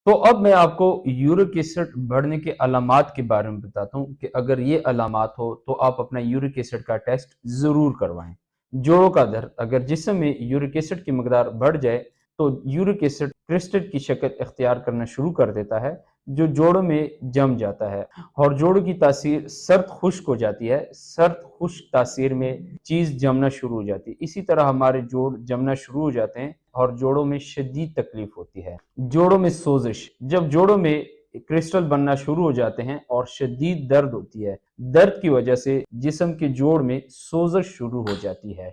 تو اب میں آپ کو یورک ایسڈ بڑھنے کے علامات کے بارے میں بتاتا ہوں کہ اگر یہ علامات ہو تو آپ اپنا یورک ایسڈ کا ٹیسٹ ضرور کروائیں۔ جوڑوں کا درد، اگر جسم میں یورک ایسڈ کی مقدار بڑھ جائے تو یورک ایسڈ کرسٹل کی شکل اختیار کرنا شروع کر دیتا ہے جو جوڑوں میں جم جاتا ہے، اور جوڑوں کی تاثیر سرد خشک ہو جاتی ہے۔ سرد خشک تاثیر میں چیز جمنا شروع ہو جاتی ہے، اسی طرح ہمارے جوڑ جمنا شروع ہو جاتے ہیں اور جوڑوں میں شدید تکلیف ہوتی ہے۔ جوڑوں میں سوزش، جب جوڑوں میں کرسٹل بننا شروع ہو جاتے ہیں اور شدید درد ہوتی ہے، درد کی وجہ سے جسم کے جوڑ میں سوزش شروع ہو جاتی ہے،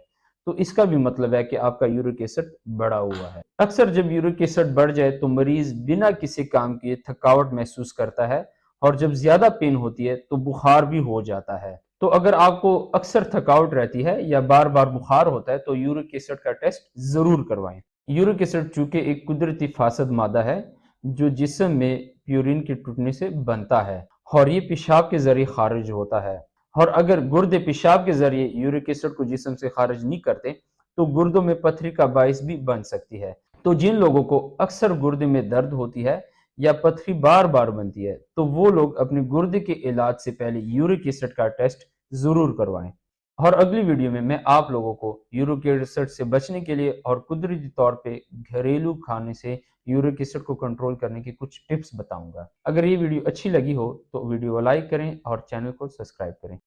تو اس کا بھی مطلب ہے کہ آپ کا یورک ایسڈ بڑھا ہوا ہے۔ اکثر جب یورک ایسڈ بڑھ جائے تو مریض بنا کسی کام کیے تھکاوٹ محسوس کرتا ہے، اور جب زیادہ پین ہوتی ہے تو بخار بھی ہو جاتا ہے۔ تو اگر آپ کو اکثر تھکاوٹ رہتی ہے یا بار بار بخار ہوتا ہے تو یورک ایسڈ کا ٹیسٹ ضرور کروائیں۔ یورک ایسڈ چونکہ ایک قدرتی فاسد مادہ ہے جو جسم میں پیورین کے ٹوٹنے سے بنتا ہے، اور یہ پیشاب کے ذریعے خارج ہوتا ہے، اور اگر گردے پیشاب کے ذریعے یورک ایسڈ کو جسم سے خارج نہیں کرتے تو گردوں میں پتھری کا باعث بھی بن سکتی ہے۔ تو جن لوگوں کو اکثر گردے میں درد ہوتی ہے یا پتھری بار بار بنتی ہے تو وہ لوگ اپنے گردے کے علاج سے پہلے یورک ایسڈ کا ٹیسٹ ضرور کروائیں۔ اور اگلی ویڈیو میں آپ لوگوں کو یورک ایسڈ سے بچنے کے لیے اور قدرتی طور پہ گھریلو کھانے سے یورک ایسڈ کو کنٹرول کرنے کی کچھ ٹپس بتاؤں گا۔ اگر یہ ویڈیو اچھی لگی ہو تو ویڈیو کو لائک کریں اور چینل کو سبسکرائب کریں۔